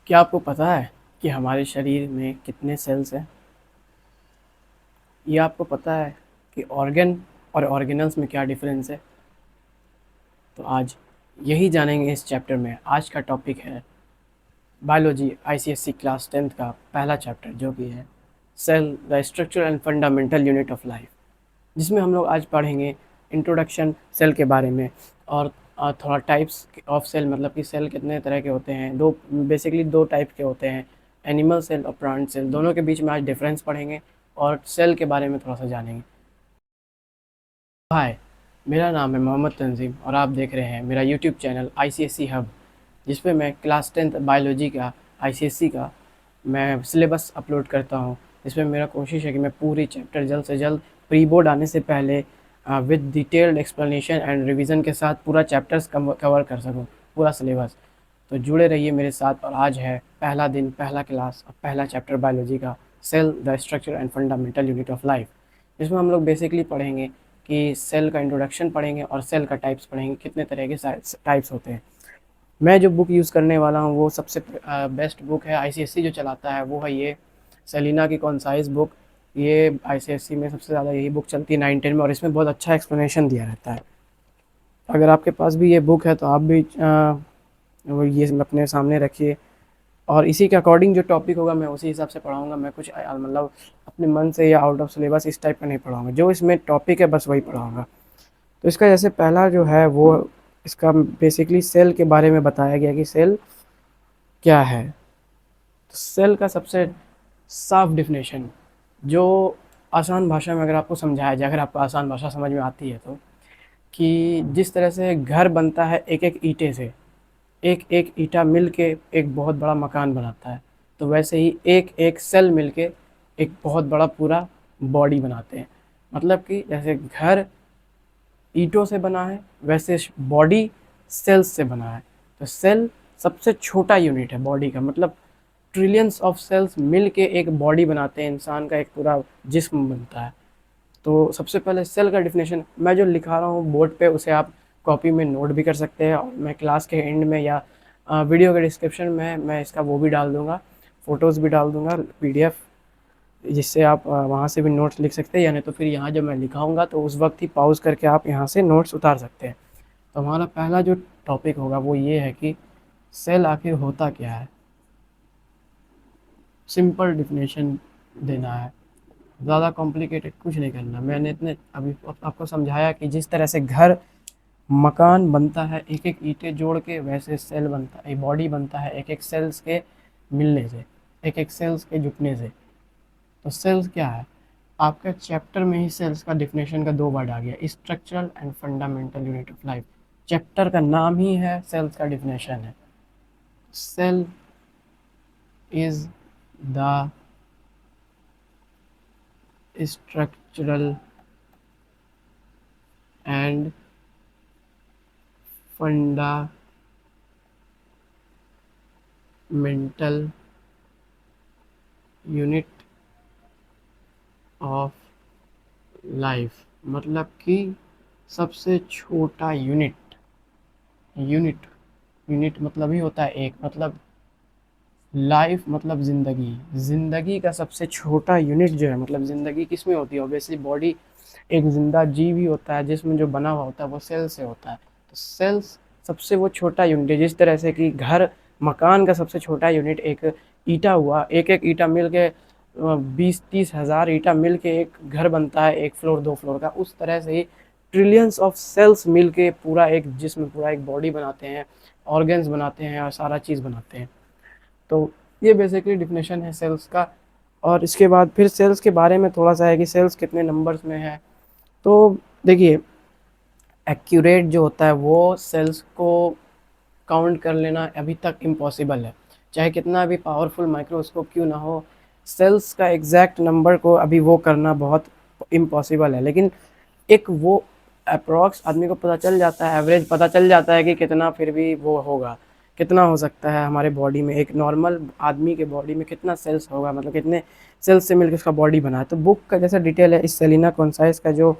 क्या आपको पता है कि हमारे शरीर में कितने सेल्स हैं? ये आपको पता है कि ऑर्गन और ऑर्गेनल्स में क्या डिफरेंस है? तो आज यही जानेंगे इस चैप्टर में। आज का टॉपिक है बायोलॉजी आईसीएससी क्लास 10th का पहला चैप्टर, जो कि है cell the structure and fundamental unit of life, जिसमें हम लोग आज पढ़ेंगे इंट्रोडक्शन सेल के बारे में और थोड़ा टाइप्स ऑफ सेल, मतलब कि सेल कितने तरह के होते हैं। बेसिकली दो टाइप के होते हैं, एनिमल सेल और प्लांट सेल। दोनों के बीच में आज डिफरेंस पढ़ेंगे और सेल के बारे में थोड़ा सा जानेंगे। हाय, मेरा नाम है मोहम्मद तंजीम और आप देख रहे हैं मेरा यूट्यूब चैनल आईसीएससी हब, जिस पे मैं क्लास 10th बायोलॉजी का आईसीएससी का मैं सिलेबस अपलोड करता हूँ। इसमें मेरा कोशिश है कि मैं पूरी चैप्टर जल्द से जल्द प्री बोर्ड आने से पहले with detailed explanation and revision के साथ पूरा चैप्टर्स कवर कर सकूँ, पूरा सिलेबस। तो जुड़े रहिए मेरे साथ। और आज है पहला दिन, पहला क्लास और पहला चैप्टर बायोलॉजी का, cell the structure and fundamental unit of life, जिसमें हम लोग बेसिकली पढ़ेंगे कि सेल का इंट्रोडक्शन पढ़ेंगे और सेल का टाइप्स पढ़ेंगे, कितने तरह के टाइप्स होते हैं। मैं जो बुक यूज़ करने वाला हूँ वो सबसे बेस्ट बुक है, आईसीएससी जो चलाता है वो है ये सेलिना की कॉन्साइज बुक। ये आईसीएससी में सबसे ज़्यादा यही बुक चलती है 9-10 में, और इसमें बहुत अच्छा एक्सप्लेनेशन दिया रहता है। अगर आपके पास भी ये बुक है तो आप भी वो ये अपने सामने रखिए, और इसी के अकॉर्डिंग जो टॉपिक होगा मैं उसी हिसाब से पढ़ाऊँगा। मैं कुछ मतलब अपने मन से या आउट ऑफ सिलेबस इस टाइप का नहीं पढ़ाऊँगा, जो इसमें टॉपिक है बस वही पढ़ाऊँगा। तो इसका जैसे पहला जो है वो, इसका बेसिकली सेल के बारे में बताया गया कि सेल क्या है। तो सेल का सबसे साफ डिफिनेशन, जो आसान भाषा में अगर आपको समझाया जाए, अगर आपको आसान भाषा समझ में आती है तो, कि जिस तरह से घर बनता है एक एक ईंटे से, एक एक ईंटा मिल के एक बहुत बड़ा मकान बनाता है, तो वैसे ही एक एक सेल मिल के एक बहुत बड़ा पूरा बॉडी बनाते हैं। मतलब कि जैसे घर ईंटों से बना है, वैसे बॉडी सेल्स से बना है। तो सेल सबसे छोटा यूनिट है बॉडी का, मतलब ट्रिलियंस ऑफ सेल्स मिल के एक बॉडी बनाते हैं, इंसान का एक पूरा जिस्म बनता है। तो सबसे पहले सेल का डिफिनेशन मैं जो लिखा रहा हूँ बोर्ड पे, उसे आप कॉपी में नोट भी कर सकते हैं, और मैं क्लास के एंड में या वीडियो के डिस्क्रिप्शन में मैं इसका वो भी डाल दूँगा, फ़ोटोज़ भी डाल दूँगा, पीडीएफ, जिससे आप वहाँ से भी नोट्स लिख सकते हैं, या नहीं तो फिर यहाँ जब मैं लिखाऊंगा तो उस वक्त ही पॉज़ करके आप यहाँ से नोट्स उतार सकते हैं। तो हमारा पहला जो टॉपिक होगा वो ये है कि सेल आखिर होता क्या है। सिंपल डिफिनेशन देना है, ज़्यादा कॉम्प्लिकेटेड कुछ नहीं करना। मैंने इतने अभी आपको समझाया कि जिस तरह से घर मकान बनता है एक एक ईंटें जोड़ के, वैसे सेल बनता है, बॉडी बनता है एक एक सेल्स के मिलने से, एक एक सेल्स के जुटने से। तो सेल्स क्या है, आपका चैप्टर में ही सेल्स का डिफिनेशन का 2 वर्ड आ गया, structural and fundamental unit of life. Chapter का नाम ही है, सेल्स का डिफिनेशन है। Cell is the structural and fundamental unit of life, मतलब कि सबसे छोटा यूनिट। यूनिट यूनिट मतलब ही होता है एक, मतलब लाइफ मतलब ज़िंदगी, ज़िंदगी का सबसे छोटा यूनिट जो है, मतलब ज़िंदगी किस में होती है, ऑब्वियसली बॉडी, एक ज़िंदा जीव ही होता है, जिसमें जो बना हुआ होता है वो सेल से होता है। तो सेल्स सबसे वो छोटा यूनिट है, जिस तरह से कि घर मकान का सबसे छोटा यूनिट एक ईंटा हुआ, एक एक ईंटा मिल के 20-30 हज़ार ईंटा मिल के एक घर बनता है, एक फ्लोर 2 फ्लोर का। उस तरह से ही ट्रिलियंस ऑफ सेल्स मिल के पूरा एक जिस्म, पूरा एक बॉडी बनाते हैं, ऑर्गन्स बनाते हैं और सारा चीज़ बनाते हैं। तो ये बेसिकली डिफिनेशन है सेल्स का। और इसके बाद फिर सेल्स के बारे में थोड़ा सा है कि सेल्स कितने नंबर्स में है। तो देखिए, एक्यूरेट जो होता है वो सेल्स को काउंट कर लेना अभी तक इम्पॉसिबल है, चाहे कितना भी पावरफुल माइक्रोस्कोप क्यों ना हो। सेल्स का एग्जैक्ट नंबर को अभी वो करना बहुत इम्पॉसिबल है, लेकिन एक वो अप्रॉक्स आदमी को पता चल जाता है, एवरेज पता चल जाता है कि कितना फिर भी वो होगा, कितना हो सकता है हमारे बॉडी में, एक नॉर्मल आदमी के बॉडी में कितना सेल्स होगा, मतलब कितने सेल्स से मिलकर उसका बॉडी बना है। तो बुक का जैसा डिटेल है, इस सेलिना कॉन्साइस का जो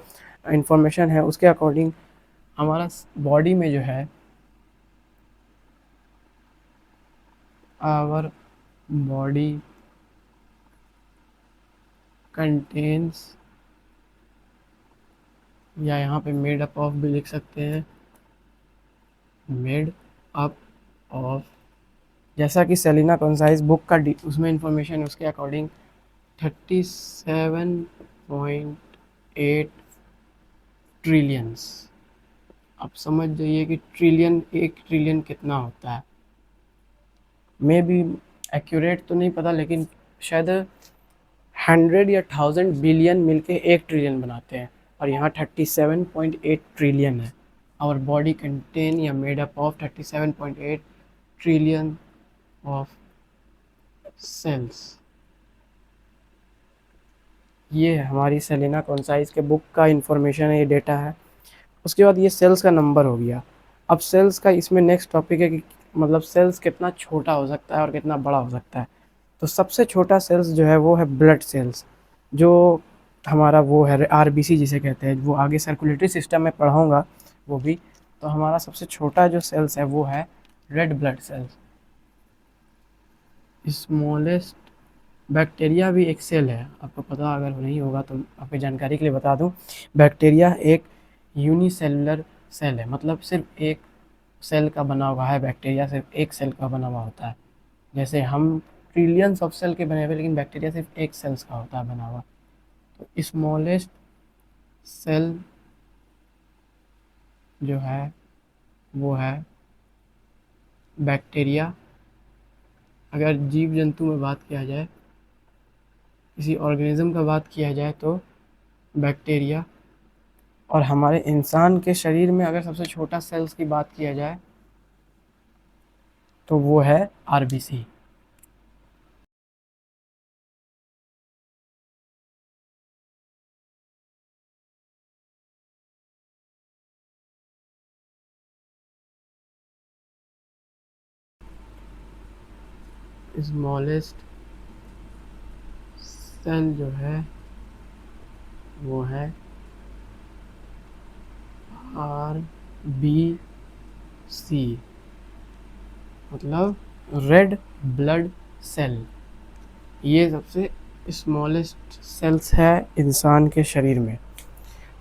इंफॉर्मेशन है उसके अकॉर्डिंग हमारा बॉडी में जो है आवर बॉडी कंटेन्स, या यहाँ पे मेड अप ऑफ भी लिख सकते हैं, मेड अप ऑफ, जैसा कि सेलिना कॉन्साइज बुक का उसमें इंफॉर्मेशन उसके अकॉर्डिंग 37.8 ट्रिलियंस। आप समझ जाइए कि ट्रिलियन, 1 ट्रिलियन कितना होता है। मे बी एक्यूरेट तो नहीं पता, लेकिन शायद 100 या 1000 बिलियन मिलके 1 ट्रिलियन बनाते हैं, और यहाँ 37.8 ट्रिलियन है। आवर बॉडी कंटेन या made up of 37.8 trillion of cells. ये है हमारी सेलिना कॉन्साइज के बुक का इंफॉर्मेशन है, ये डेटा है। उसके बाद ये सेल्स का नंबर हो गया। अब सेल्स का इसमें नेक्स्ट टॉपिक है कि मतलब सेल्स कितना छोटा हो सकता है और कितना बड़ा हो सकता है। तो सबसे छोटा सेल्स जो है वो है ब्लड सेल्स, जो हमारा वो है आरबीसी जिसे कहते हैं, वो आगे सर्कुलेटरी सिस्टम में पढ़ाऊँगा वो भी। तो हमारा सबसे छोटा जो सेल्स है वो है red blood cells. Smallest, bacteria भी एक सेल है, आपको पता अगर नहीं होगा तो आपकी जानकारी के लिए बता दूं। बैक्टीरिया एक यूनिसेलुलर सेल है, मतलब सिर्फ एक सेल का बना हुआ है। बैक्टीरिया सिर्फ एक सेल का बना हुआ होता है। जैसे हम ट्रिलियंस ऑफ सेल के बने हुए, लेकिन बैक्टीरिया सिर्फ एक सेल्स का होता है बना हुआ। तो स्मॉलेस्ट सेल जो है वो है बैक्टीरिया। अगर जीव जंतु में बात किया जाए, किसी ऑर्गेनिज्म का बात किया जाए तो बैक्टीरिया। और हमारे इंसान के शरीर में अगर सबसे छोटा सेल्स की बात किया जाए तो वो है आरबीसी। स्मॉलेस्ट सेल जो है वो है आर बी सी, मतलब रेड ब्लड सेल। ये सबसे स्मॉलेस्ट सेल्स है इंसान के शरीर में।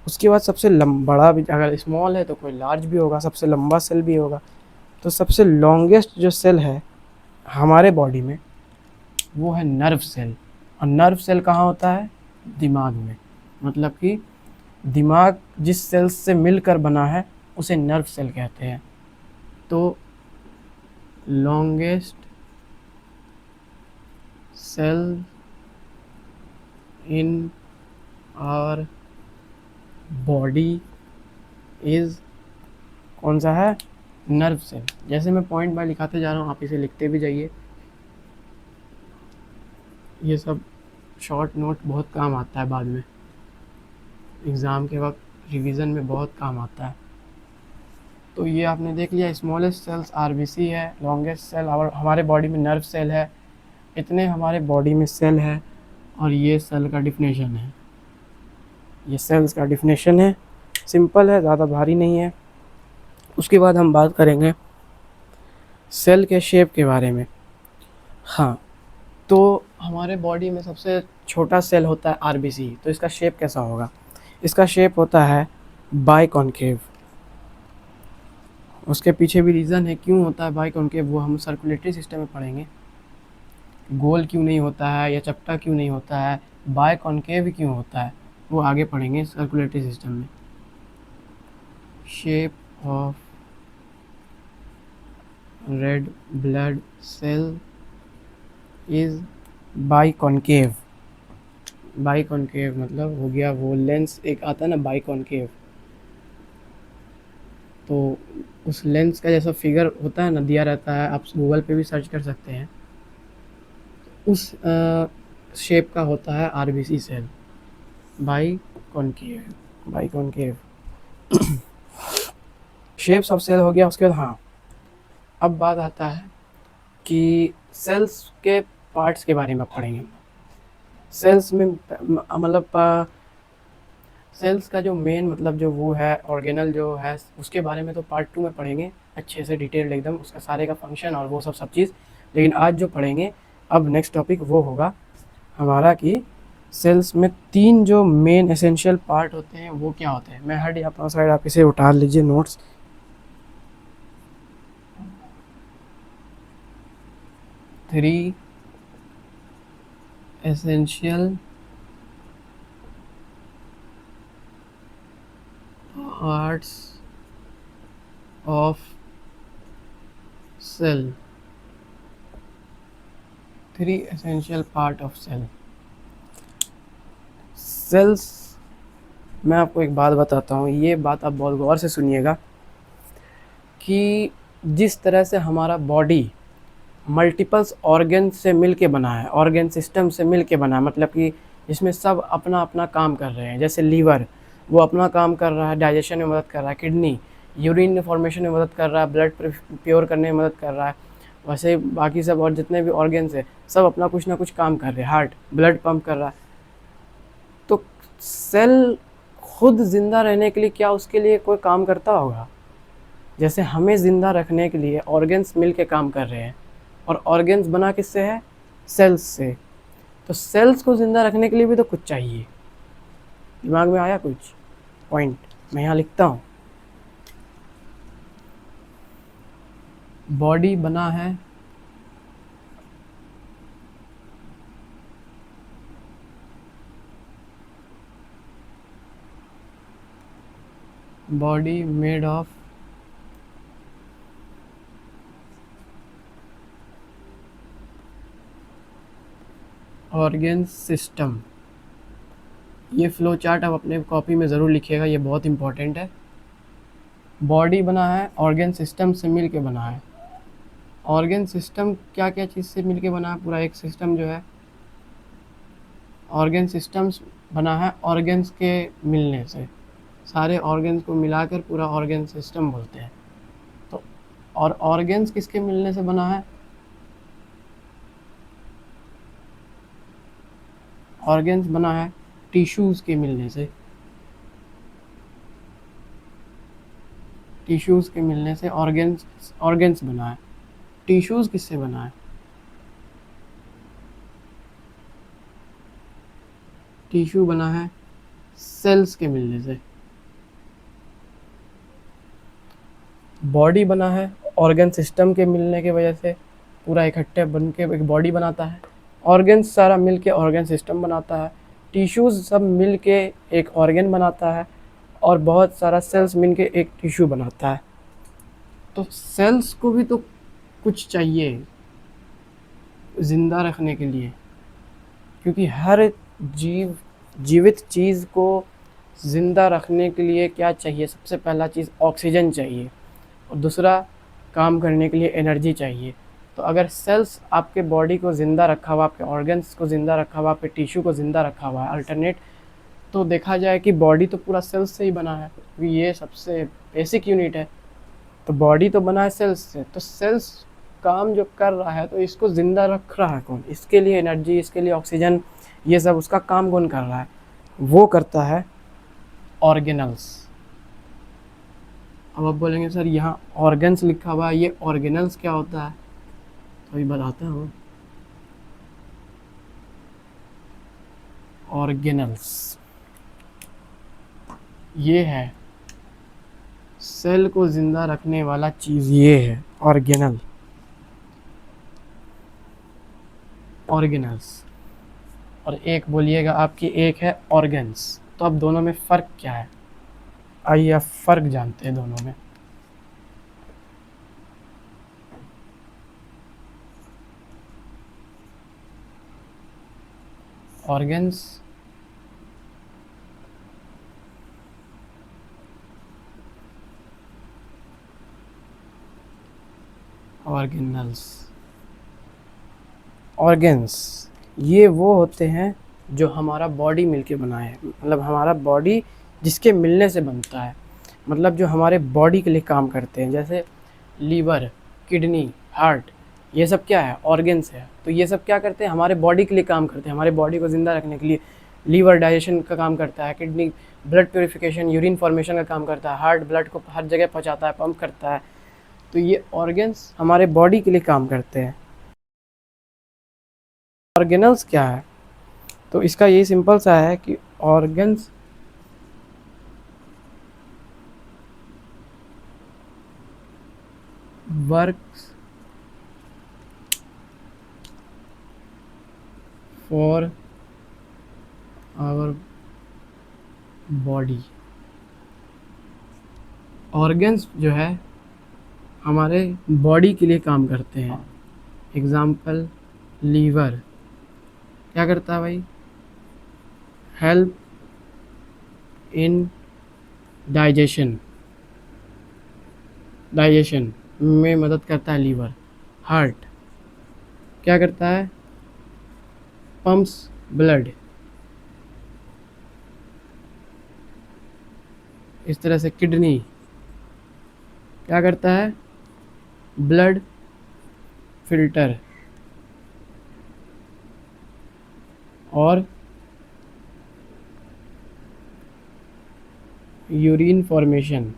उसके बाद सबसे बड़ा भी, अगर स्मॉल है तो कोई लार्ज भी होगा, सबसे लंबा सेल भी होगा। तो सबसे लॉन्गेस्ट जो सेल है हमारे बॉडी में वो है नर्व सेल। और नर्व सेल कहाँ होता है? दिमाग में। मतलब कि दिमाग जिस सेल्स से मिलकर बना है उसे नर्व सेल कहते हैं। तो longest cell in our body is कौन सा है? Nerve cell. जैसे मैं पॉइंट बाय लिखाते जा रहा हूँ, आप इसे लिखते भी जाइए। ये सब शॉर्ट नोट बहुत काम आता है बाद में, एग्ज़ाम के वक्त रिवीजन में बहुत काम आता है। तो ये आपने देख लिया, स्मॉलेस्ट सेल्स आरबीसी है, लॉन्गेस्ट सेल और हमारे बॉडी में नर्व सेल है। इतने हमारे बॉडी में सेल है, और ये सेल का डिफिनेशन है। ये सेल्स का डिफिनेशन है, सिंपल है, ज़्यादा भारी नहीं है। उसके बाद हम बात करेंगे सेल के शेप के बारे में। हाँ, तो हमारे बॉडी में सबसे छोटा सेल होता है आरबीसी। तो इसका शेप कैसा होगा? इसका शेप होता है बाइकॉन्केव। उसके पीछे भी रीज़न है क्यों होता है बाइकॉन्केव, वो हम सर्कुलेटरी सिस्टम में पढ़ेंगे। गोल क्यों नहीं होता है या चपटा क्यों नहीं होता है, बाइकॉन्केव क्यों होता है, वो आगे पढ़ेंगे सर्कुलेटरी सिस्टम में। Shape of red blood cell is biconcave. Biconcave मतलब हो गया वो लेंस एक आता है ना बाइकॉन्केव, तो उस लेंस का जैसा फिगर होता है ना, दिया रहता है, आप गूगल पे भी सर्च कर सकते हैं। उस शेप का होता है RBC cell, biconcave. Biconcave shapes of cell हो गया। उसके बाद हाँ, अब बात आता है कि सेल्स के पार्ट्स के बारे में पढ़ेंगे। सेल्स में मतलब सेल्स का जो मेन मतलब जो वो है ऑर्गेनल जो है, उसके बारे में तो पार्ट 2 में पढ़ेंगे अच्छे से डिटेल्ड एकदम, उसका सारे का फंक्शन और वो सब चीज़। लेकिन आज जो पढ़ेंगे अब नेक्स्ट टॉपिक वो होगा हमारा कि सेल्स में 3 जो मेन एसेंशियल पार्ट होते हैं वो क्या होते हैं। मैं हट अपना साइड, आप इसे उतार लीजिए notes. 3 essential parts of cell. 3 essential part of cell. Cells, मैं आपको एक बात बताता हूँ, ये बात आप बहुत गौर से सुनिएगा कि जिस तरह से हमारा बॉडी मल्टीपल्स ऑर्गन से मिल के बना है, ऑर्गन सिस्टम से मिल के बना है, मतलब कि इसमें सब अपना अपना काम कर रहे हैं। जैसे लीवर वो अपना काम कर रहा है, डाइजेशन में मदद कर रहा है, किडनी यूरिन फॉर्मेशन में मदद कर रहा है, ब्लड प्योर करने में मदद कर रहा है, वैसे बाकी सब और जितने भी ऑर्गन्स है सब अपना कुछ ना कुछ काम कर रहे हैं। हार्ट ब्लड पंप कर रहा है। तो सेल खुद ज़िंदा रहने के लिए क्या उसके लिए कोई काम करता होगा? जैसे हमें ज़िंदा रखने के लिए ऑर्गन्स मिल के काम कर रहे हैं, और ऑर्गन्स बना किससे है? सेल्स से। तो सेल्स को ज़िंदा रखने के लिए भी तो कुछ चाहिए। दिमाग में आया कुछ पॉइंट? मैं यहाँ लिखता हूँ, बॉडी बना है body made of organ system. ये फ्लो चार्ट आप अपने कॉपी में ज़रूर लिखिएगा, ये बहुत इंपॉर्टेंट है। बॉडी बना है ऑर्गन सिस्टम से मिल के बना है। ऑर्गन सिस्टम क्या क्या चीज़ से मिल के बना है? पूरा एक सिस्टम जो है ऑर्गन सिस्टम्स बना है ऑर्गन्स के मिलने से। सारे ऑर्गन्स को मिलाकर पूरा ऑर्गन सिस्टम बोलते हैं। तो और ऑर्गन्स किसके मिलने से बना है? ऑर्गन्स बना है टिश्यूज़ के मिलने से। टिश्यूज़ के मिलने से ऑर्गन्स बना है। टिश्यूज़ किससे बना है? टिश्यू बना है सेल्स के मिलने से। बॉडी बना है ऑर्गन सिस्टम के मिलने की वजह से, पूरा इकट्ठे बन के एक बॉडी बनाता है। ऑर्गन्स सारा मिल के ऑर्गन सिस्टम बनाता है। टिश्यूज़ सब मिल के एक ऑर्गन बनाता है, और बहुत सारा सेल्स मिल के एक टिश्यू बनाता है। तो सेल्स को भी तो कुछ चाहिए ज़िंदा रखने के लिए, क्योंकि हर जीवित चीज़ को ज़िंदा रखने के लिए क्या चाहिए? सबसे पहला चीज़ ऑक्सीजन चाहिए, और दूसरा काम करने के लिए एनर्जी चाहिए। तो अगर सेल्स आपके बॉडी को ज़िंदा रखा हुआ, आपके ऑर्गन्स को ज़िंदा रखा हुआ, आपके टिश्यू को ज़िंदा रखा हुआ है अल्टरनेट, तो देखा जाए कि बॉडी तो पूरा सेल्स से ही बना है, क्योंकि ये सबसे बेसिक यूनिट है। तो बॉडी तो बना है सेल्स से, तो सेल्स काम जो कर रहा है तो इसको ज़िंदा रख रहा है कौन? इसके लिए एनर्जी, इसके लिए ऑक्सीजन, ये सब उसका काम कौन कर रहा है? वो करता है ऑर्गेनल्स। अब आप बोलेंगे सर यहाँ ऑर्गन्स लिखा हुआ है, ये ऑर्गेनल्स क्या होता है? तो अभी बताता हूँ। ऑर्गेनल्स ये है सेल को ज़िंदा रखने वाला चीज़, ये है ऑर्गेनल, ऑर्गेनल्स। और एक बोलिएगा आपकी, एक है ऑर्गन्स। तो अब दोनों में फ़र्क क्या है? आइए आप फ़र्क जानते हैं दोनों में। Organs organelles. ऑर्गन्स ये वो होते हैं जो हमारा बॉडी मिलके बना है, मतलब हमारा बॉडी जिसके मिलने से बनता है, मतलब जो हमारे बॉडी के लिए काम करते हैं। जैसे लीवर, किडनी, हार्ट, ये सब क्या है? ऑर्गन्स है। तो ये सब क्या करते हैं? हमारे बॉडी के लिए काम करते हैं, हमारे बॉडी को ज़िंदा रखने के लिए। लीवर डाइजेशन का काम करता है, kidney blood purification, urine formation का काम करता है, हार्ट ब्लड को हर जगह पहुंचाता है, पंप करता है। तो ये ऑर्गन्स हमारे बॉडी के लिए काम करते हैं। ऑर्गेनल्स क्या है? तो इसका ये सिंपल सा है कि organs works for our body. Organs जो है हमारे बॉडी के लिए काम करते हैं। एग्जाम्पल, लीवर क्या करता है भाई? हेल्प इन डाइजेशन में मदद करता है लीवर। हार्ट क्या करता है? Pumps blood. इस तरह से किडनी क्या करता है? ब्लड फिल्टर और यूरिन फॉर्मेशन।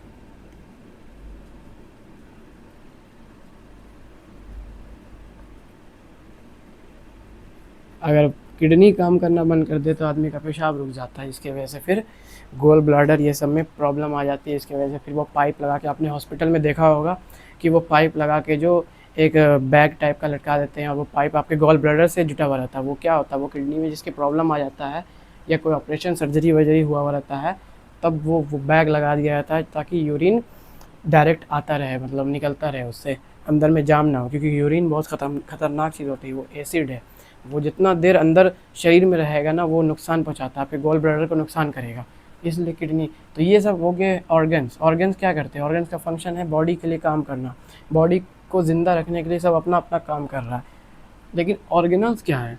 अगर किडनी काम करना बंद कर दे तो आदमी का पेशाब रुक जाता है, इसके वजह से फिर गोल ब्लाडर ये सब में प्रॉब्लम आ जाती है। इसके वजह से फिर वो पाइप लगा के, आपने हॉस्पिटल में देखा होगा कि वो पाइप लगा के जो एक बैग टाइप का लटका देते हैं और वो पाइप आपके गॉल ब्लाडर से जुटा हुआ रहता है। वो क्या होता है? वो किडनी में जिसकी प्रॉब्लम आ जाता है या कोई ऑपरेशन सर्जरी वर्जरी हुआ हुआ रहता है, तब वो बैग लगा दिया जाता है ताकि यूरिन डायरेक्ट आता रहे, मतलब निकलता रहे, उससे अंदर में जाम ना हो। क्योंकि यूरिन बहुत खतरनाक चीज़ होती है, वो एसिड है। वो जितना देर अंदर शरीर में रहेगा ना, वो नुकसान पहुंचाता है, आपके गॉल ब्लैडर को नुकसान करेगा। इसलिए किडनी, तो ये सब हो गए ऑर्गन्स। ऑर्गन्स क्या करते हैं? ऑर्गन्स का फंक्शन है बॉडी के लिए काम करना, बॉडी को ज़िंदा रखने के लिए सब अपना अपना काम कर रहा है। लेकिन ऑर्गेनल्स क्या है?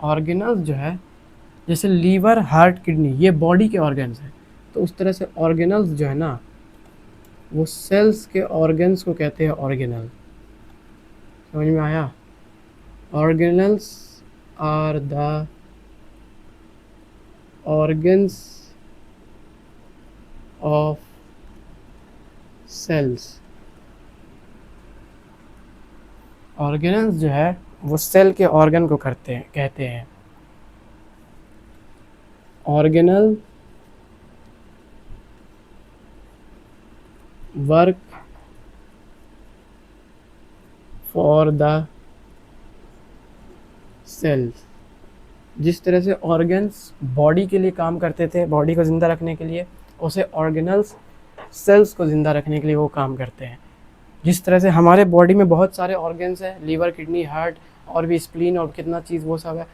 ऑर्गेनल्स जो है, जैसे लीवर, हार्ट, किडनी, ये बॉडी के ऑर्गन्स हैं। तो उस तरह से ऑर्गेनल्स जो है ना, वो सेल्स के ऑर्गन्स को कहते हैं ऑर्गेनल। समझ में आया? Organelles are the organs of cells। Organelles जो है वो सेल के ऑर्गन को कहते हैं। Organelle work for the cells. जिस तरह से ऑर्गन्स बॉडी के लिए काम करते थे, बॉडी को ज़िंदा रखने के लिए, उसे ऑर्गेनल्स सेल्स को ज़िंदा रखने के लिए वो काम करते हैं। जिस तरह से हमारे बॉडी में बहुत सारे ऑर्गन्स हैं, लीवर, किडनी, हार्ट और भी स्प्लीन और कितना चीज़ वो सब है,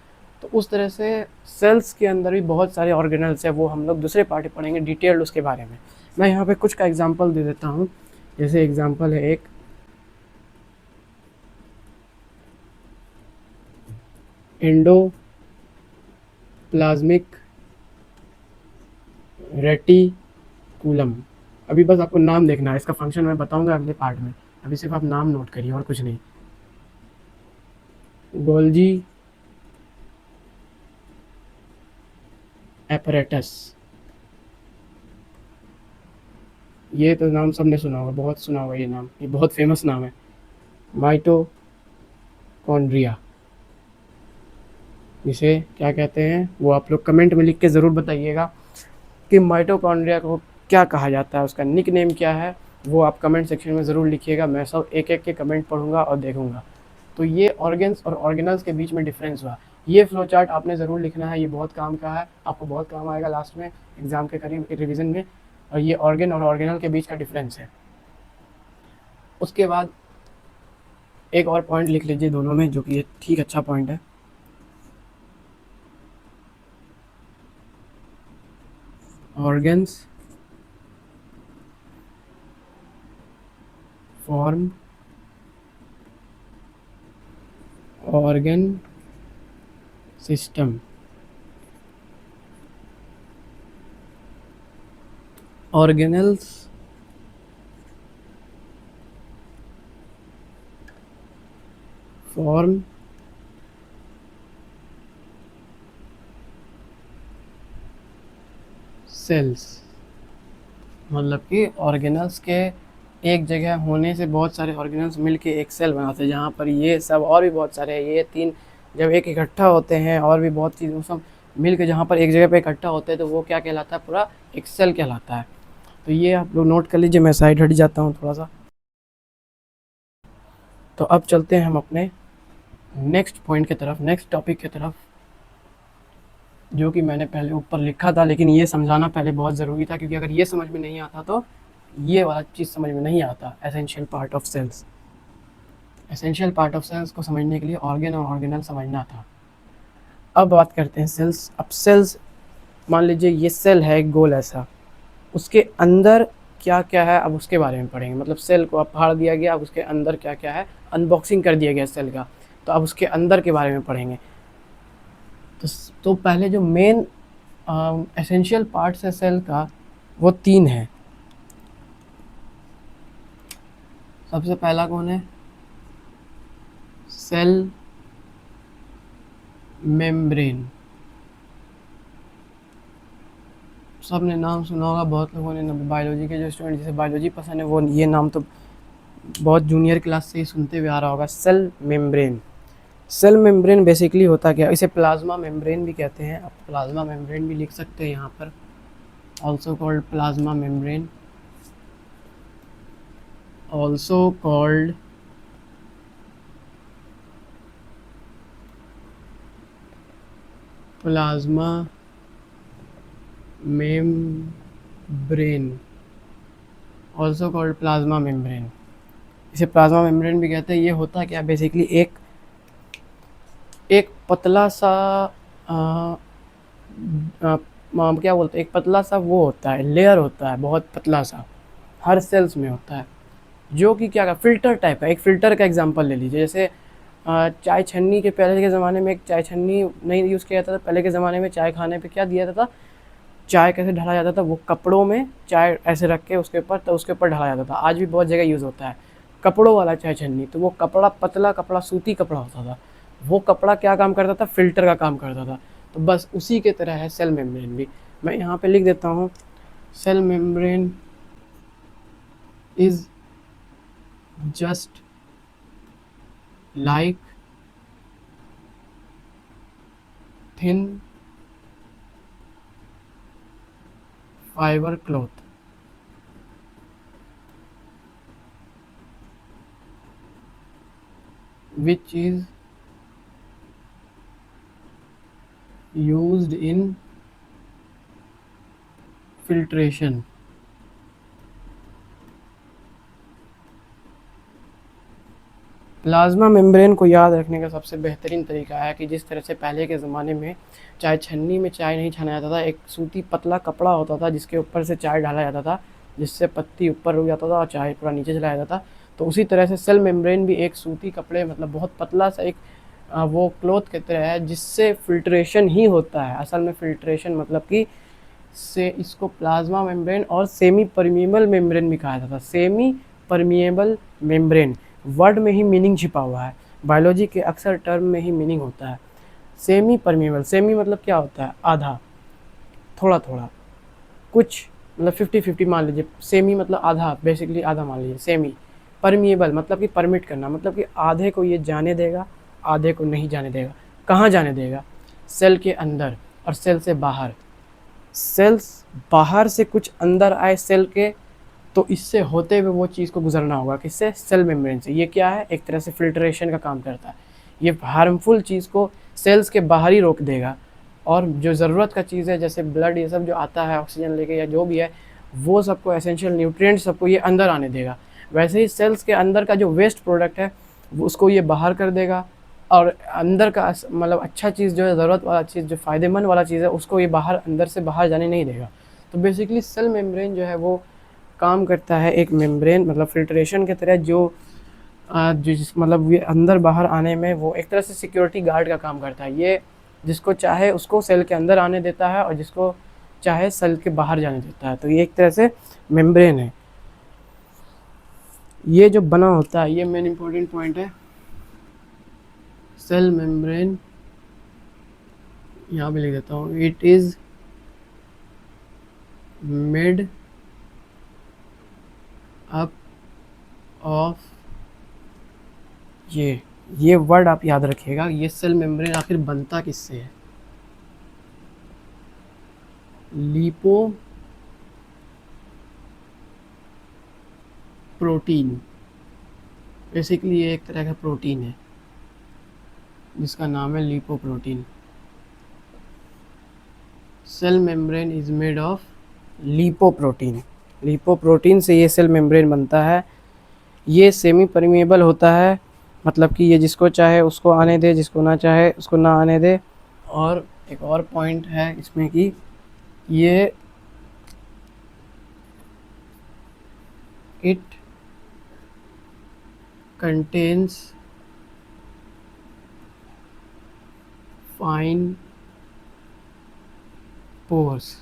तो उस तरह से सेल्स के अंदर भी बहुत सारे ऑर्गेनल्स हैं। वो हम लोग दूसरे पार्ट पढ़ेंगे डिटेल्ड उसके बारे में। मैं यहाँ पे कुछ का एग्जांपल दे देता हूँ। जैसे एग्जांपल है एक एंडोप्लाज्मिक रेटिकुलम। अभी बस आपको नाम देखना है, इसका फंक्शन मैं बताऊंगा अगले पार्ट में, अभी सिर्फ आप नाम नोट करिए और कुछ नहीं। गोल्जी एपरेटस, ये तो नाम सबने सुना होगा, बहुत सुना होगा ये नाम, ये बहुत फेमस नाम है। माइटोकॉन्ड्रिया, इसे क्या कहते हैं वो आप लोग कमेंट में लिख के ज़रूर बताइएगा कि माइटोकॉन्ड्रिया को क्या कहा जाता है, उसका निक नेम क्या है, वो आप कमेंट सेक्शन में ज़रूर लिखिएगा। मैं सब एक एक के कमेंट पढ़ूंगा और देखूंगा। तो ये ऑर्गन्स और ऑर्गेनल्स के बीच में डिफरेंस हुआ। ये फ्लो चार्ट आपने ज़रूर लिखना है, ये बहुत काम का है, आपको बहुत काम आएगा लास्ट में एग्ज़ाम के करीब रिविज़न में। और ये ऑर्गन और ऑर्गेनल के बीच का डिफरेंस है। उसके बाद एक और पॉइंट लिख लीजिए दोनों में, जो कि ये ठीक अच्छा पॉइंट है। Organs form organ system. Organelles form cells. मतलब कि ऑर्गेनल्स के एक जगह होने से बहुत सारे ऑर्गेनल्स मिलके एक सेल बनाते हैं, जहाँ पर ये सब और भी बहुत सारे, ये 3 जब एक इकट्ठा होते हैं और भी बहुत चीज़ वो सब मिल के जहाँ पर एक जगह पे इकट्ठा होते हैं तो वो क्या कहलाता है, पूरा एक सेल कहलाता है। तो ये आप लोग नोट कर लीजिए, मैं साइड हट जाता हूँ थोड़ा सा। तो अब चलते हैं हम अपने नेक्स्ट पॉइंट की तरफ, नेक्स्ट टॉपिक की तरफ, जो कि मैंने पहले ऊपर लिखा था, लेकिन ये समझाना पहले बहुत ज़रूरी था, क्योंकि अगर ये समझ में नहीं आता तो ये वाला चीज़ समझ में नहीं आता। Essential part of cells, essential part of cells को समझने के लिए ऑर्गेन और ऑर्गेनल समझना था। अब बात करते हैं सेल्स। अब सेल्स, मान लीजिए ये सेल है एक गोल ऐसा, उसके अंदर क्या क्या है अब उसके बारे में पढ़ेंगे। मतलब सेल को अब फाड़ दिया गया, अब उसके अंदर क्या क्या है, अनबॉक्सिंग कर दिया गया सेल का, तो अब उसके अंदर के बारे में पढ़ेंगे। तो पहले जो मेन एसेंशियल पार्ट्स है सेल का, वो 3 है। सबसे पहला कौन है? Cell membrane. सब ने नाम सुना होगा, बहुत लोगों ने, बायोलॉजी के जो स्टूडेंट जिसे बायोलॉजी पसंद है वो ये नाम तो बहुत जूनियर क्लास से ही सुनते हुए आ रहा होगा, cell membrane. Cell membrane basically होता क्या, इसे प्लाज्मा मेम्ब्रेन भी कहते हैं। आप प्लाज्मा मेम्ब्रेन भी लिख सकते हैं यहाँ पर, also called plasma membrane, also called plasma membrane, also called plasma membrane. इसे प्लाज्मा मेम्ब्रेन भी कहते हैं। ये होता क्या बेसिकली, एक पतला सा क्या बोलते हैं, एक पतला सा वो होता है, लेयर होता है बहुत पतला सा, हर सेल्स में होता है, जो कि क्या फ़िल्टर टाइप है। एक फ़िल्टर का एग्जांपल ले लीजिए, जैसे चाय छन्नी के पहले के ज़माने में एक चाय छन्नी नहीं यूज़ किया जाता था। पहले के ज़माने में चाय खाने पे क्या दिया जाता था, चाय कैसे ढला जाता था, वो कपड़ों में चाय ऐसे रख के उसके ऊपर, तो उसके ऊपर ढला जाता था। आज भी बहुत जगह यूज़ होता है कपड़ों वाला चाय छन्नी। तो वो कपड़ा पतला कपड़ा, सूती कपड़ा होता था। वो कपड़ा क्या काम करता था, फ़िल्टर का काम करता था। तो बस उसी के तरह है सेल मेम्ब्रेन भी। मैं यहाँ पे लिख देता हूँ, cell membrane is just like thin fibre cloth, which is used in filtration। Plasma membrane को याद रखने का सबसे बेहतरीन तरीका है कि जिस तरह से पहले के ज़माने में चाय छन्नी में चाय नहीं छाना जाता था, एक सूती पतला कपड़ा होता था जिसके ऊपर से चाय डाला जाता था, जिससे पत्ती ऊपर रुक जाता था और चाय पूरा नीचे चला जाता था। तो उसी तरह से सेल मेम्ब्रेन भी एक सूती कपड़े, मतलब बहुत पतला सा एक वो क्लॉथ की तरह है, जिससे फिल्ट्रेशन ही होता है। असल में फिल्ट्रेशन मतलब कि से इसको प्लाज्मा मेम्ब्रेन और सेमी परमिएबल मेम्ब्रेन भी कहा जाता है। सेमी परमिएबल मेम्ब्रेन वर्ड में ही मीनिंग छिपा हुआ है, बायोलॉजी के अक्सर टर्म में ही मीनिंग होता है। सेमी परमिएबल, सेमी मतलब क्या होता है, आधा, थोड़ा थोड़ा, कुछ, मतलब 50-50 मान लीजिए। सेमी मतलब आधा, बेसिकली आधा मान लीजिए। सेमी परमिएबल मतलब कि परमिट करना, मतलब कि आधे को ये जाने देगा, आधे को नहीं जाने देगा। कहाँ जाने देगा, सेल के अंदर और सेल से बाहर। सेल्स बाहर से कुछ अंदर आए सेल के, तो इससे होते हुए वो चीज़ को गुजरना होगा, किससे, सेल मेम्ब्रेन से। ये क्या है, एक तरह से फिल्ट्रेशन का काम करता है। ये हार्मफुल चीज़ को सेल्स के बाहर ही रोक देगा, और जो ज़रूरत का चीज़ है, जैसे ब्लड ये सब जो आता है ऑक्सीजन लेके या जो भी है, वो सबको, एसेंशियल न्यूट्रिएंट सबको ये अंदर आने देगा। वैसे ही सेल्स के अंदर का जो वेस्ट प्रोडक्ट है वो उसको ये बाहर कर देगा, और अंदर का मतलब अच्छा चीज़ जो है, ज़रूरत वाला चीज़, जो फ़ायदेमंद वाला चीज़ है, उसको ये बाहर अंदर से बाहर जाने नहीं देगा। तो बेसिकली सेल मेम्ब्रेन जो है वो काम करता है एक मेम्ब्रेन, मतलब फिल्ट्रेशन की तरह, जो मतलब ये अंदर बाहर आने में वो एक तरह से सिक्योरिटी गार्ड का काम करता है। ये जिसको चाहे उसको सेल के अंदर आने देता है, और जिसको चाहे सेल के बाहर जाने देता है। तो ये एक तरह से मेम्ब्रेन है। ये जो बना होता है, ये मेन इंपॉर्टेंट पॉइंट है। सेल मेम्ब्रेन यहाँ पे लिख देता हूँ, it is made up of ये ये वर्ड आप याद रखिएगा, ये सेल मेम्ब्रेन आखिर बनता किससे है? Lipo protein. बेसिकली ये एक तरह का प्रोटीन है जिसका नाम है lipoprotein. Cell membrane is made of lipoprotein. Lipoprotein से ये सेल मेम्ब्रेन बनता है। ये सेमी परमिएबल होता है, मतलब कि ये जिसको चाहे उसको आने दे, जिसको ना चाहे उसको ना आने दे। और एक और पॉइंट है इसमें कि ये it contains fine pores.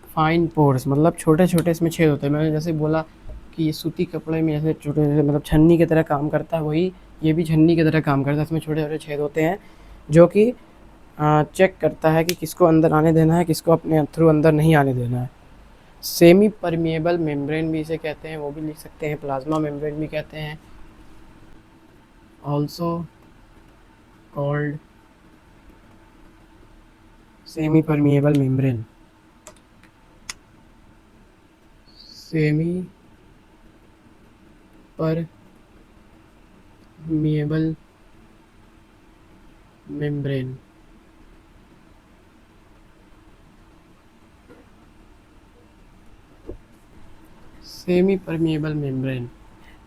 Fine pores मतलब छोटे छोटे इसमें छेद होते हैं। मैंने जैसे बोला कि ये सूती कपड़े में जैसे छोटे छोटे मतलब छन्नी की तरह काम करता है, वही ये भी छन्नी की तरह काम करता है। इसमें छोटे छोटे छेद होते हैं जो कि चेक करता है कि किसको अंदर आने देना है, किसको अपने थ्रू अंदर नहीं आने देना है। सेमी परमिएबल मेम्ब्रेन भी इसे कहते हैं, वो भी लिख सकते हैं। प्लाज्मा मेम्ब्रेन भी कहते हैं, also called semi permeable membrane. Semi permeable membrane. Semi permeable membrane,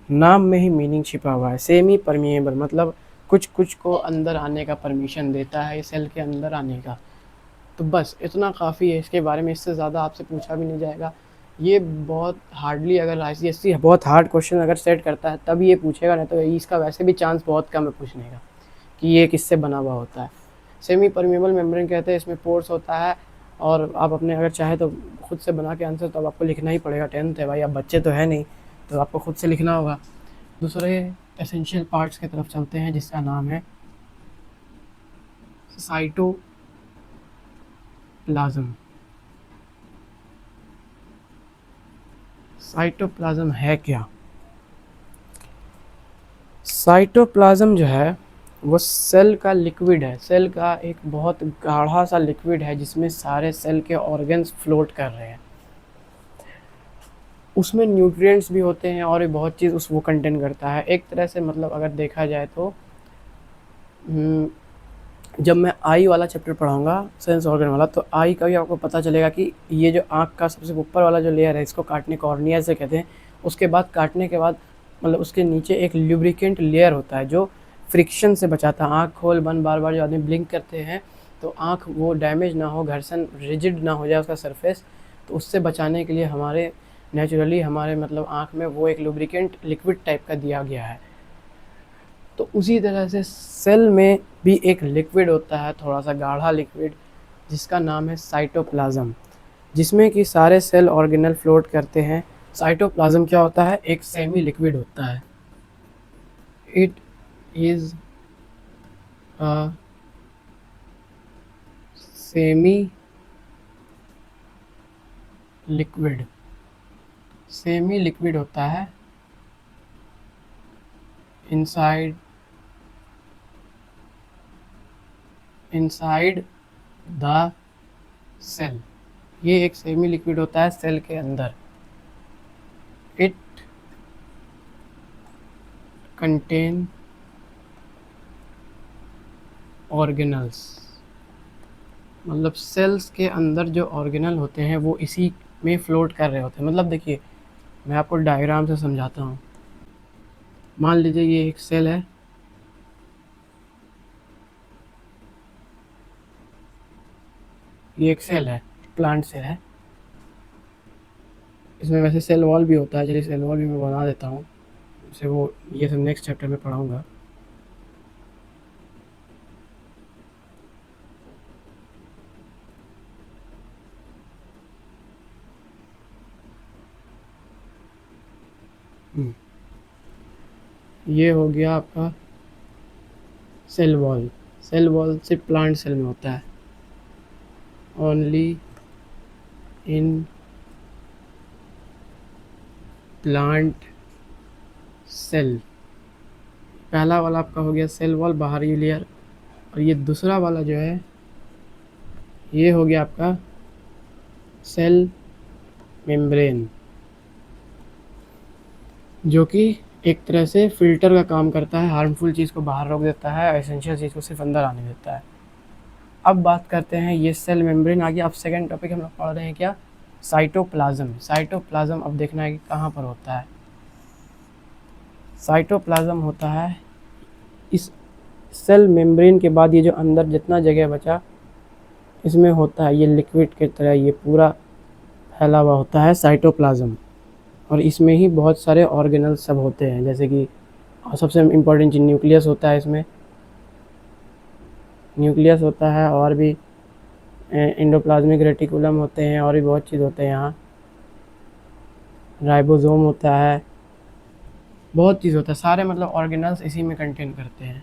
नाम में ही मीनिंग छिपा हुआ है। सेमी परमिएबल मतलब कुछ कुछ को अंदर आने का परमिशन देता है, सेल के अंदर आने का। तो बस इतना काफ़ी है इसके बारे में, इससे ज़्यादा आपसे पूछा भी नहीं जाएगा। ये बहुत हार्डली, अगर आईसीएससी बहुत हार्ड क्वेश्चन अगर सेट करता है तब ये पूछेगा, नहीं तो इसका वैसे भी चांस बहुत कम है पूछने का कि ये किससे बना हुआ होता है। सेमी परमिएबल मेम्ब्रेन कहते हैं, इसमें पोर्स होता है। और आप अपने अगर चाहे तो खुद से बना के आंसर तो अब आपको लिखना ही पड़ेगा, 10th है भाई, आप बच्चे तो है नहीं, तो आपको खुद से लिखना होगा। दूसरे एसेंशियल पार्ट्स की तरफ चलते हैं जिसका नाम है साइटोप्लाज्म। साइटोप्लाज्म है क्या? साइटोप्लाज्म जो है वो सेल का लिक्विड है, सेल का एक बहुत गाढ़ा सा लिक्विड है जिसमें सारे सेल के ऑर्गन्स फ्लोट कर रहे हैं। उसमें न्यूट्रिएंट्स भी होते हैं और भी बहुत चीज़ उस वो कंटेन करता है। एक तरह से मतलब अगर देखा जाए तो जब मैं आई वाला चैप्टर पढ़ाऊँगा सेंस ऑर्गन वाला, तो आई का भी आपको पता चलेगा कि ये जो आँख का सबसे ऊपर वाला जो लेयर है इसको काटने कॉर्निया से कहते हैं। उसके बाद काटने के बाद मतलब उसके नीचे एक ल्यूब्रिकेंट लेयर होता है जो फ्रिक्शन से बचाता है। आँख खोल बंद बार बार जो आदमी ब्लिंक करते हैं तो आँख वो डैमेज ना हो, घर्षण रिजिड ना हो जाए उसका सरफेस, तो उससे बचाने के लिए हमारे नेचुरली हमारे मतलब आँख में वो एक लुब्रिकेंट लिक्विड टाइप का दिया गया है। तो उसी तरह से सेल में भी एक लिक्विड होता है, थोड़ा सा गाढ़ा लिक्विड, जिसका नाम है साइटोप्लाज्म, जिसमें कि सारे सेल ऑर्गेनल फ्लोट करते हैं। साइटोप्लाज्म क्या होता है? एक सेमी लिक्विड होता है। It is a semi liquid. Semi liquid होता है इनसाइड इनसाइड द सेल। ये एक सेमी लिक्विड होता है सेल के अंदर। इट कंटेन ऑर्गेनल्स, मतलब सेल्स के अंदर जो ऑर्गेनल होते हैं वो इसी में फ्लोट कर रहे होते हैं। मतलब देखिए मैं आपको डायग्राम से समझाता हूँ। मान लीजिए ये एक सेल है, ये एक सेल है, प्लांट सेल है। इसमें वैसे सेल वॉल भी होता है, चलिए सेल वॉल भी मैं बना देता हूँ, इसे वो ये सब नेक्स्ट चैप्टर में पढ़ाऊँगा। ये हो गया आपका सेल वॉल। सेल वॉल सिर्फ प्लांट सेल में होता है, ओनली इन प्लांट सेल। पहला वाला आपका हो गया सेल वॉल, बाहरी लेयर, और ये दूसरा वाला जो है ये हो गया आपका सेल मेम्ब्रेन, जो कि एक तरह से फ़िल्टर का काम करता है, हार्मफुल चीज़ को बाहर रोक देता है, एसेंशियल चीज़ को सिर्फ अंदर आने देता है। अब बात करते हैं ये सेल मेम्ब्रेन आ गया। अब सेकंड टॉपिक हम लोग पढ़ रहे हैं क्या, साइटोप्लाज्म। साइटोप्लाज्म अब देखना है कि कहाँ पर होता है। साइटोप्लाज्म होता है इस सेल मेम्ब्रेन के बाद, ये जो अंदर जितना जगह बचा इसमें होता है, ये लिक्विड की तरह ये पूरा फैला हुआ होता है साइटोप्लाज्म। और इसमें ही बहुत सारे ऑर्गेनल सब होते हैं, जैसे कि सबसे इम्पोर्टेंट चीज़ न्यूक्लियस होता है, इसमें न्यूक्लियस होता है, और भी एंडोप्लाज्मिक रेटिकुलम होते हैं, और भी बहुत चीज़ होते हैं यहाँ, राइबोसोम होता है, बहुत चीज़ होता है, सारे मतलब ऑर्गेनल्स इसी में कंटेन करते हैं।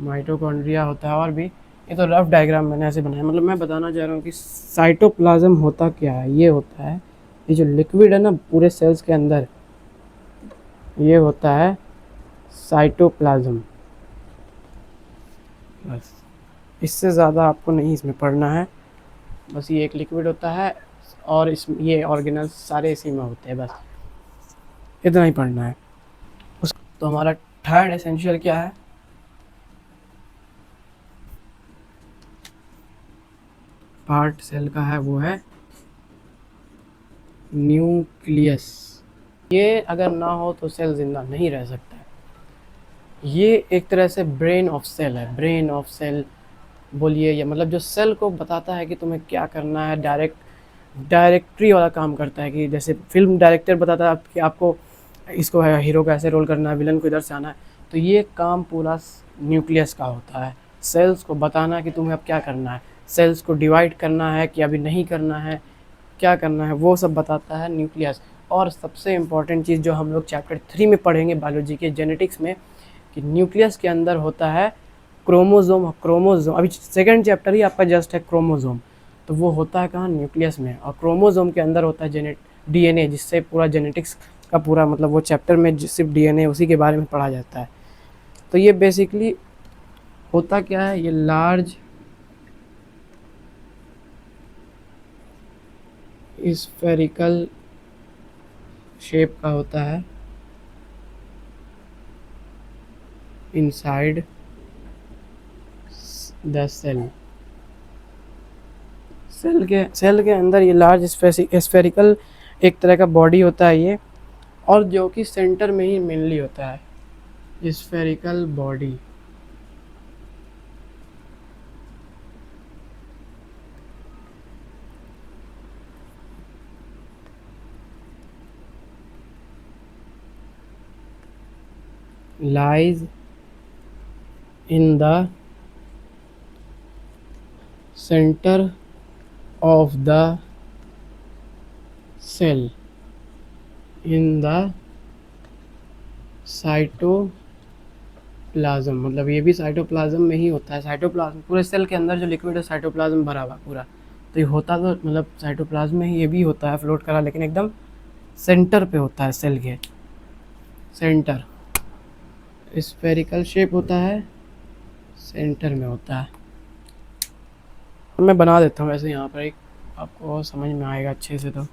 माइटोकॉन्ड्रिया होता है, और भी। ये तो रफ डायग्राम मैंने ऐसे बनाया, मतलब मैं बताना चाह रहा हूँ कि साइटोप्लाज्म होता क्या है। ये होता है, ये जो लिक्विड है ना पूरे सेल्स के अंदर, ये होता है साइटोप्लाज्म। बस, इससे ज़्यादा आपको नहीं इसमें पढ़ना है। बस ये एक लिक्विड होता है, और इस ये ऑर्गेनल्स सारे इसी में होते हैं, बस इतना ही पढ़ना है। तो हमारा थर्ड एसेंशियल क्या है, पार्ट सेल का है, वो है न्यूक्लियस। ये अगर ना हो तो सेल जिंदा नहीं रह सकता है। ये एक तरह से ब्रेन ऑफ सेल है, ब्रेन ऑफ सेल बोलिए, या मतलब जो सेल को बताता है कि तुम्हें क्या करना है, डायरेक्टरी वाला काम करता है। कि जैसे फिल्म डायरेक्टर बताता है कि आपको इसको है हीरो का ऐसे रोल करना है, विलन को इधर से आना है, तो ये काम पूरा न्यूक्लियस का होता है। सेल्स को बताना कि तुम्हें अब क्या करना है, सेल्स को डिवाइड करना है कि अभी नहीं करना है, क्या करना है, वो सब बताता है न्यूक्लियस। और सबसे इम्पॉर्टेंट चीज़ जो हम लोग चैप्टर 3 में पढ़ेंगे बायोलॉजी के जेनेटिक्स में, कि न्यूक्लियस के अंदर होता है क्रोमोज़ोम। क्रोमोज़ोम अभी सेकंड चैप्टर ही आपका जस्ट है क्रोमोज़ोम, तो वो होता है कहाँ, न्यूक्लियस में। और क्रोमोज़ोम के अंदर होता है डीएनए, जिससे पूरा जेनेटिक्स का पूरा मतलब वो चैप्टर में सिर्फ डीएनए उसी के बारे में पढ़ा जाता है। तो ये बेसिकली होता क्या है, ये लार्ज स्फेरिकल शेप का होता है इनसाइड द सेल। सेल के अंदर ये लार्ज स्फेरिकल एक तरह का बॉडी होता है ये, और जो कि सेंटर में ही मेनली होता है spherical body. lies in the center of the cell in the cytoplasm. मतलब ये भी साइटोप्लाज्म में ही होता है। साइटोप्लाज्म पूरे सेल के अंदर जो लिक्विड है साइटोप्लाज्म भरा हुआ पूरा, तो ये होता तो मतलब साइटोप्लाज्म में ही ये भी होता है फ्लोट करा, लेकिन एकदम सेंटर पे होता है, सेल के सेंटर। स्फेरिकल शेप होता है, सेंटर में होता है। मैं बना देता हूँ ऐसे यहाँ पर एक, आपको समझ में आएगा अच्छे से। तो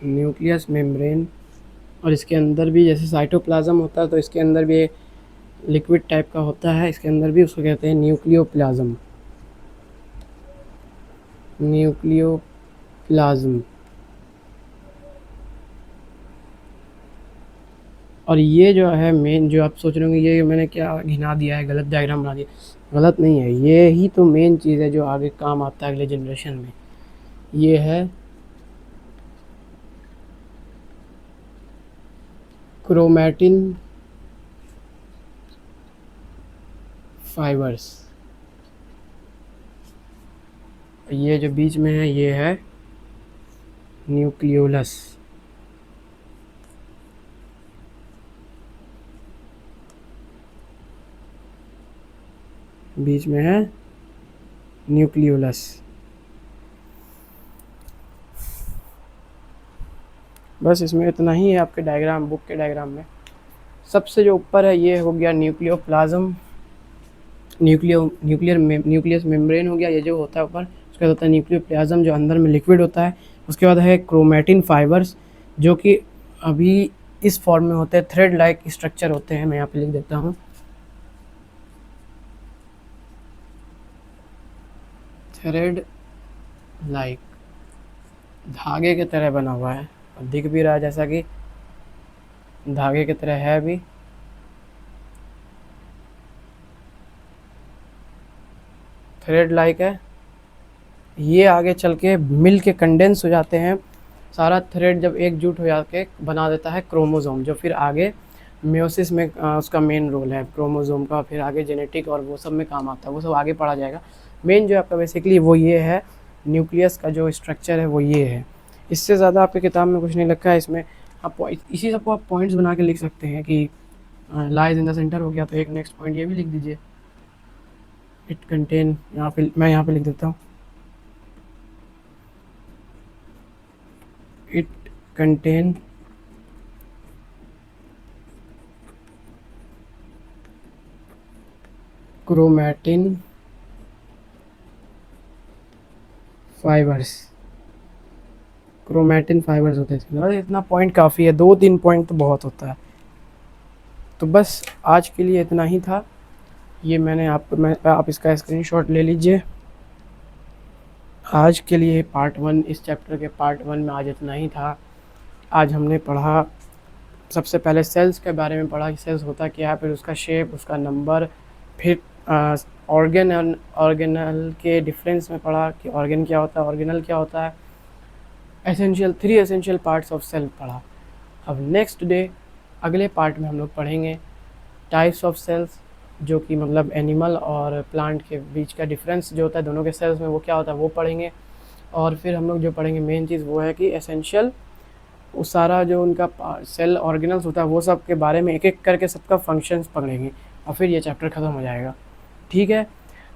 न्यूक्लियस मेम्ब्रेन, और इसके अंदर भी जैसे साइटोप्लाज्म होता है तो इसके अंदर भी लिक्विड टाइप का होता है, इसके अंदर भी उसको कहते हैं न्यूक्लियोप्लाज्म। न्यूक्लियोप्लाज्म और ये जो है मेन, जो आप सोच रहे होंगे ये मैंने क्या घिना दिया है, गलत डायग्राम बना दिया, गलत नहीं है, ये ही तो मेन चीज़ है जो आगे काम आता है अगले जनरेशन में। ये है क्रोमैटिन फाइबर्स। ये जो बीच में है ये है न्यूक्लियोलस। बीच में है न्यूक्लियोलस। बस इसमें इतना ही है आपके डायग्राम, बुक के डायग्राम में। सबसे जो ऊपर है ये हो गया न्यूक्लियोप्लाज्म, न्यूक्लियस मेम्ब्रेन हो गया, ये जो होता है ऊपर। उसके बाद होता है न्यूक्लियोप्लाज्म जो अंदर में लिक्विड होता है। उसके बाद है क्रोमैटिन फाइबर्स जो कि अभी इस फॉर्म में होते हैं, थ्रेड लाइक स्ट्रक्चर होते हैं। मैं यहाँ पे लिख देता हूँ, थ्रेड लाइक, धागे की तरह बना हुआ है और दिख भी रहा है जैसा कि धागे की तरह है भी। थ्रेड लाइक है। ये आगे चल के मिल के कंडेंस हो जाते हैं। सारा थ्रेड जब एकजुट हो जाके बना देता है क्रोमोसोम, जो फिर आगे मेयोसिस में उसका मेन रोल है क्रोमोसोम का, फिर आगे जेनेटिक और वो सब में काम आता है, वो सब आगे पढ़ा जाएगा। मेन जो आपका बेसिकली वो ये है, न्यूक्लियस का जो स्ट्रक्चर है वो ये है। इससे ज़्यादा आपकी किताब में कुछ नहीं लिखा है। इसमें आप इसी सबको आप पॉइंट्स बना के लिख सकते हैं कि लाइज इन द सेंटर हो गया, तो एक नेक्स्ट पॉइंट ये भी लिख दीजिए। इट कंटेन, यहाँ पे मैं यहाँ पे लिख देता हूँ, it contain chromatin fibres. Chromatin fibres होते हैं। और इतना पॉइंट काफ़ी है, 2-3 पॉइंट तो बहुत होता है। तो बस आज के लिए इतना ही था। ये आप इसका स्क्रीनशॉट ले लीजिए। आज के लिए पार्ट 1, इस चैप्टर के पार्ट 1 में आज इतना ही था। आज हमने पढ़ा, सबसे पहले सेल्स के बारे में पढ़ा कि सेल्स होता क्या है, फिर उसका शेप, उसका नंबर, फिर ऑर्गेन ऑर्गेनल के डिफरेंस में पढ़ा कि ऑर्गेन क्या होता है, ऑर्गेनल क्या होता है, essential 3 essential parts of cell पढ़ा। अब नेक्स्ट डे अगले पार्ट में हम लोग पढ़ेंगे टाइप्स ऑफ सेल्स, जो कि मतलब एनिमल और प्लांट के बीच का डिफरेंस जो होता है दोनों के सेल्स में, वो क्या होता है वो पढ़ेंगे। और फिर हम लोग जो पढ़ेंगे मेन चीज़ वो है कि एसेंशियल, वो सारा जो उनका सेल ऑर्गेनल्स होता है वो सब के बारे में एक एक करके सबका फंक्शंस पढ़ेंगे, और फिर ये चैप्टर ख़त्म हो जाएगा। ठीक है,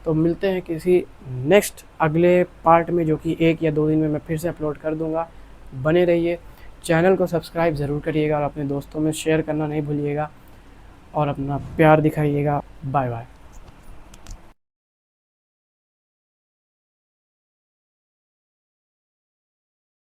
तो मिलते हैं किसी नेक्स्ट अगले पार्ट में, जो कि 1 या 2 दिन में मैं फिर से अपलोड कर दूँगा। बने रहिए, चैनल को सब्सक्राइब ज़रूर करिएगा और अपने दोस्तों में शेयर करना नहीं भूलिएगा और अपना प्यार दिखाइएगा। Bye bye.